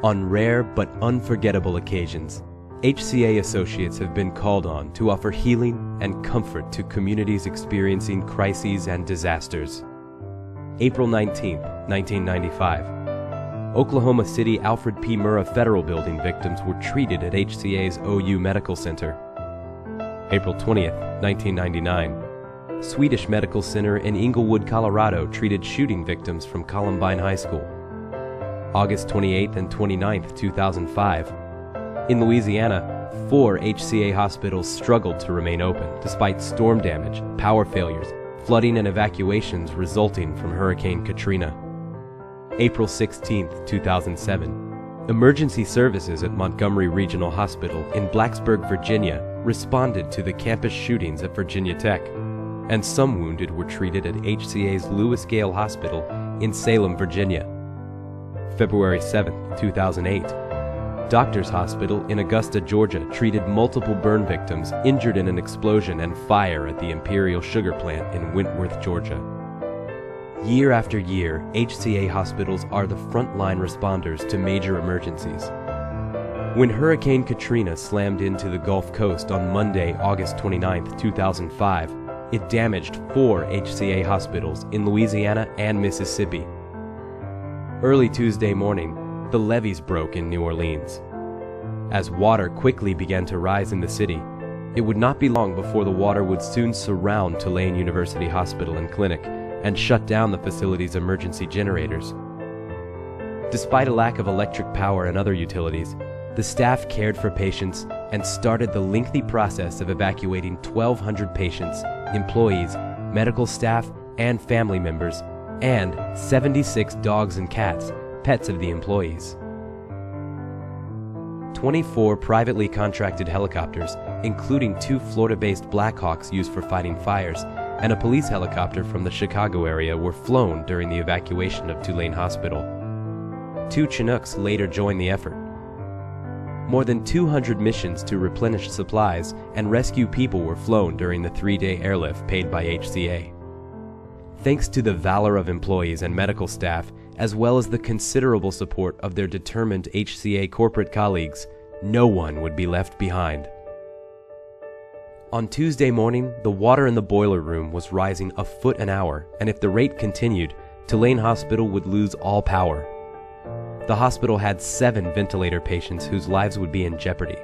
On rare but unforgettable occasions, HCA associates have been called on to offer healing and comfort to communities experiencing crises and disasters. April 19, 1995. Oklahoma City Alfred P. Murrah Federal Building victims were treated at HCA's OU Medical Center. April 20, 1999. Swedish Medical Center in Inglewood, Colorado treated shooting victims from Columbine High School. August 28 and 29, 2005. In Louisiana, 4 HCA hospitals struggled to remain open despite storm damage, power failures, flooding and evacuations resulting from Hurricane Katrina. April 16, 2007. Emergency services at Montgomery Regional Hospital in Blacksburg, Virginia responded to the campus shootings at Virginia Tech, and some wounded were treated at HCA's Lewis Gale Hospital in Salem, Virginia. February 7, 2008. Doctors Hospital in Augusta, Georgia treated multiple burn victims injured in an explosion and fire at the Imperial Sugar Plant in Wentworth, Georgia. Year after year, HCA hospitals are the frontline responders to major emergencies. When Hurricane Katrina slammed into the Gulf Coast on Monday, August 29, 2005, it damaged 4 HCA hospitals in Louisiana and Mississippi. Early Tuesday morning, the levees broke in New Orleans. As water quickly began to rise in the city, it would not be long before the water would soon surround Tulane University Hospital and Clinic and shut down the facility's emergency generators. Despite a lack of electric power and other utilities, the staff cared for patients and started the lengthy process of evacuating 1,200 patients, employees, medical staff, and family members, and 76 dogs and cats, pets of the employees. 24 privately contracted helicopters, including 2 Florida-based Blackhawks used for fighting fires, and a police helicopter from the Chicago area were flown during the evacuation of Tulane Hospital. 2 Chinooks later joined the effort. More than 200 missions to replenish supplies and rescue people were flown during the 3-day airlift paid by HCA. Thanks to the valor of employees and medical staff, as well as the considerable support of their determined HCA corporate colleagues, no one would be left behind. On Tuesday morning, the water in the boiler room was rising a foot an hour, and if the rate continued, Tulane Hospital would lose all power. The hospital had 7 ventilator patients whose lives would be in jeopardy.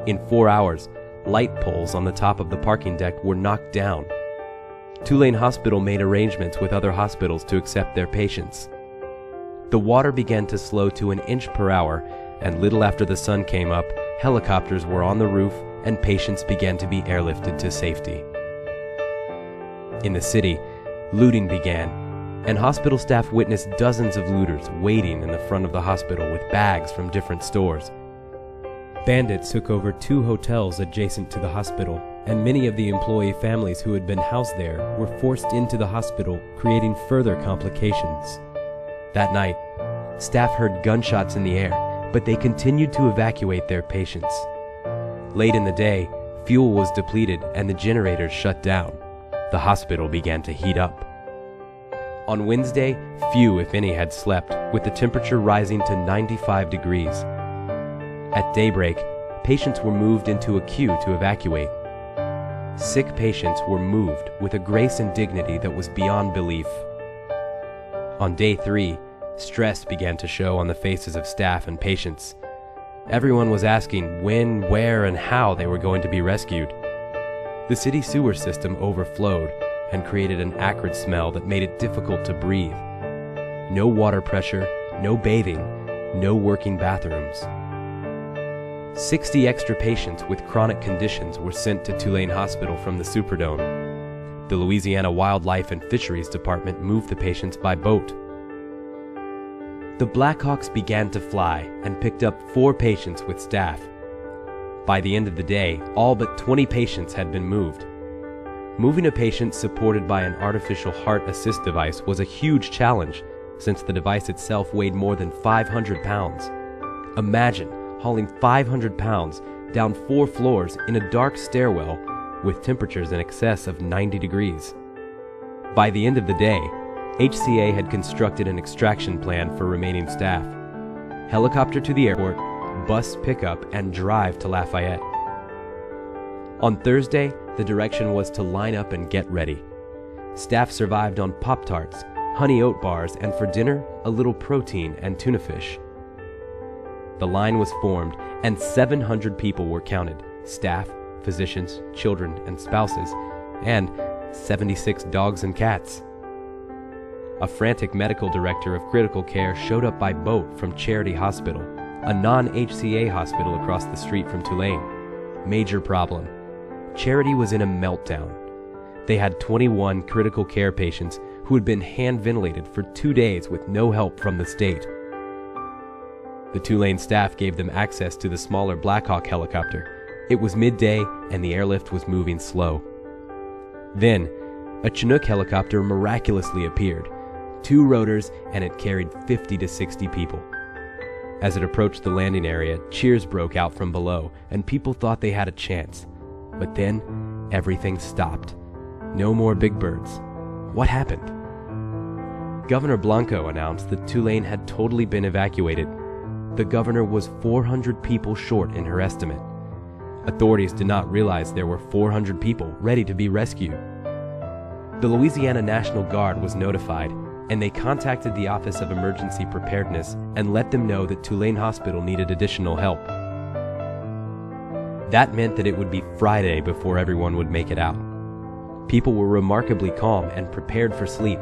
In 4 hours, light poles on the top of the parking deck were knocked down. Tulane Hospital made arrangements with other hospitals to accept their patients. The water began to slow to 1 inch per hour, and little after the sun came up, helicopters were on the roof and patients began to be airlifted to safety. In the city, looting began, and hospital staff witnessed dozens of looters waiting in the front of the hospital with bags from different stores. Bandits took over 2 hotels adjacent to the hospital, and many of the employee families who had been housed there were forced into the hospital, creating further complications. That night, staff heard gunshots in the air, but they continued to evacuate their patients. Late in the day, fuel was depleted and the generators shut down. The hospital began to heat up. On Wednesday, few, if any, had slept, with the temperature rising to 95 degrees. At daybreak, patients were moved into a queue to evacuate. Sick patients were moved with a grace and dignity that was beyond belief. On day 3, stress began to show on the faces of staff and patients. Everyone was asking when, where, and how they were going to be rescued. The city sewer system overflowed and created an acrid smell that made it difficult to breathe. No water pressure, no bathing, no working bathrooms. 60 extra patients with chronic conditions were sent to Tulane Hospital from the Superdome. The Louisiana Wildlife and Fisheries Department moved the patients by boat. The Blackhawks began to fly and picked up 4 patients with staff. By the end of the day, all but 20 patients had been moved. Moving a patient supported by an artificial heart assist device was a huge challenge, since the device itself weighed more than 500 pounds. Imagine hauling 500 pounds down 4 floors in a dark stairwell with temperatures in excess of 90 degrees. By the end of the day, HCA had constructed an extraction plan for remaining staff. helicopter to the airport, bus pickup, and drive to Lafayette. On Thursday, the direction was to line up and get ready. Staff survived on Pop-Tarts, honey oat bars, and for dinner, a little protein and tuna fish. The line was formed, and 700 people were counted: staff, physicians, children, and spouses, and 76 dogs and cats. A frantic medical director of critical care showed up by boat from Charity Hospital, a non-HCA hospital across the street from Tulane. Major problem. Charity was in a meltdown. They had 21 critical care patients who had been hand ventilated for 2 days with no help from the state. The Tulane staff gave them access to the smaller Black Hawk helicopter. It was midday and the airlift was moving slow. Then, a Chinook helicopter miraculously appeared, 2 rotors, and it carried 50 to 60 people. As it approached the landing area, cheers broke out from below, and people thought they had a chance. But then, everything stopped. No more big birds. What happened? Governor Blanco announced that Tulane had totally been evacuated. The governor was 400 people short in her estimate. Authorities did not realize there were 400 people ready to be rescued. The Louisiana National Guard was notified, and they contacted the Office of Emergency Preparedness and let them know that Tulane Hospital needed additional help. That meant that it would be Friday before everyone would make it out. People were remarkably calm and prepared for sleep.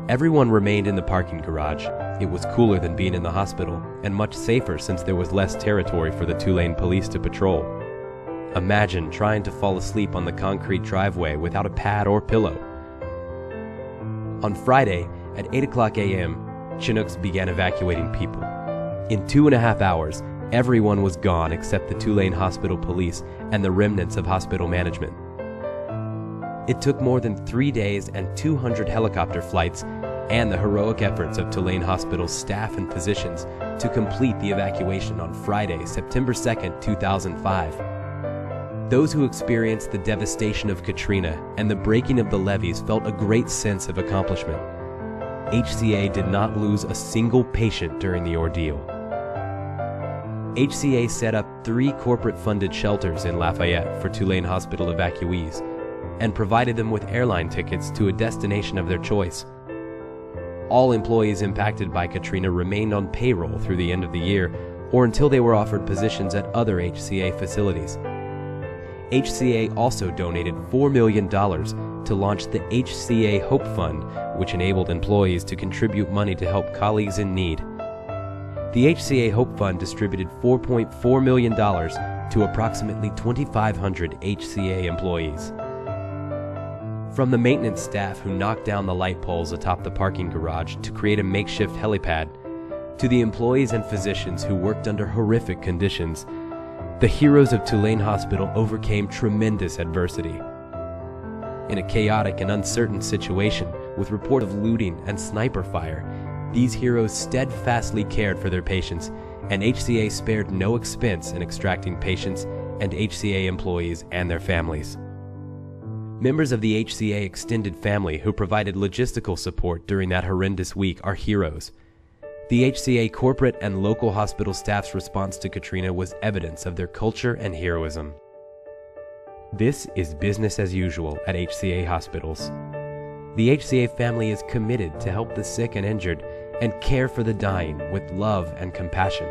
Everyone remained in the parking garage. It was cooler than being in the hospital, and much safer since there was less territory for the Tulane police to patrol. Imagine trying to fall asleep on the concrete driveway without a pad or pillow. On Friday, at 8:00 a.m., Chinooks began evacuating people. In 2.5 hours, everyone was gone except the Tulane Hospital Police and the remnants of hospital management. It took more than 3 days and 200 helicopter flights and the heroic efforts of Tulane Hospital's staff and physicians to complete the evacuation on Friday, September 2nd, 2005. Those who experienced the devastation of Katrina and the breaking of the levees felt a great sense of accomplishment. HCA did not lose a single patient during the ordeal. HCA set up 3 corporate-funded shelters in Lafayette for Tulane Hospital evacuees and provided them with airline tickets to a destination of their choice. All employees impacted by Katrina remained on payroll through the end of the year or until they were offered positions at other HCA facilities. HCA also donated $4 million to launch the HCA Hope Fund, which enabled employees to contribute money to help colleagues in need. The HCA Hope Fund distributed $4.4 million to approximately 2,500 HCA employees. From the maintenance staff who knocked down the light poles atop the parking garage to create a makeshift helipad, to the employees and physicians who worked under horrific conditions, the heroes of Tulane Hospital overcame tremendous adversity. In a chaotic and uncertain situation with report of looting and sniper fire, these heroes steadfastly cared for their patients, and HCA spared no expense in extracting patients and HCA employees and their families. Members of the HCA extended family who provided logistical support during that horrendous week are heroes. The HCA corporate and local hospital staff's response to Katrina was evidence of their culture and heroism. This is business as usual at HCA hospitals. The HCA family is committed to help the sick and injured and care for the dying with love and compassion.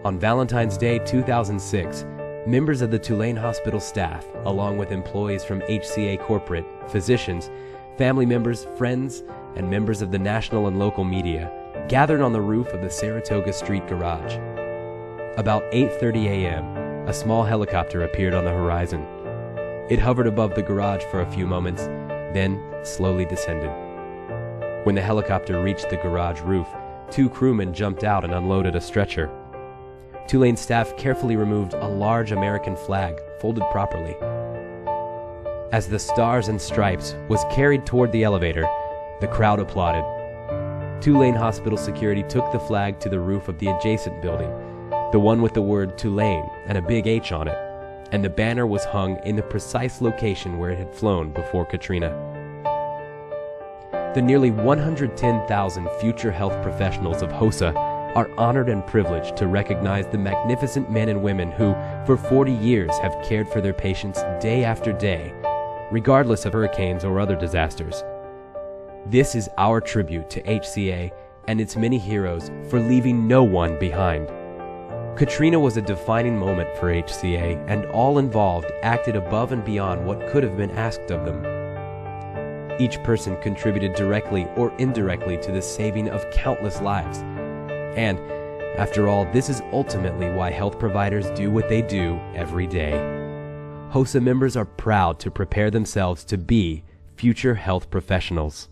On Valentine's Day 2006, members of the Tulane Hospital staff, along with employees from HCA corporate, physicians, family members, friends, and members of the national and local media, gathered on the roof of the Saratoga Street garage. About 8:30 a.m., a small helicopter appeared on the horizon. It hovered above the garage for a few moments, then slowly descended. When the helicopter reached the garage roof, 2 crewmen jumped out and unloaded a stretcher. Tulane staff carefully removed a large American flag, folded properly. As the Stars and Stripes was carried toward the elevator, the crowd applauded. Tulane Hospital security took the flag to the roof of the adjacent building, the one with the word Tulane and a big H on it, and the banner was hung in the precise location where it had flown before Katrina. The nearly 110,000 future health professionals of HOSA are honored and privileged to recognize the magnificent men and women who, for 40 years, have cared for their patients day after day, regardless of hurricanes or other disasters. This is our tribute to HCA and its many heroes for leaving no one behind. Katrina was a defining moment for HCA, and all involved acted above and beyond what could have been asked of them. Each person contributed directly or indirectly to the saving of countless lives. And, after all, this is ultimately why health providers do what they do every day. HOSA members are proud to prepare themselves to be future health professionals.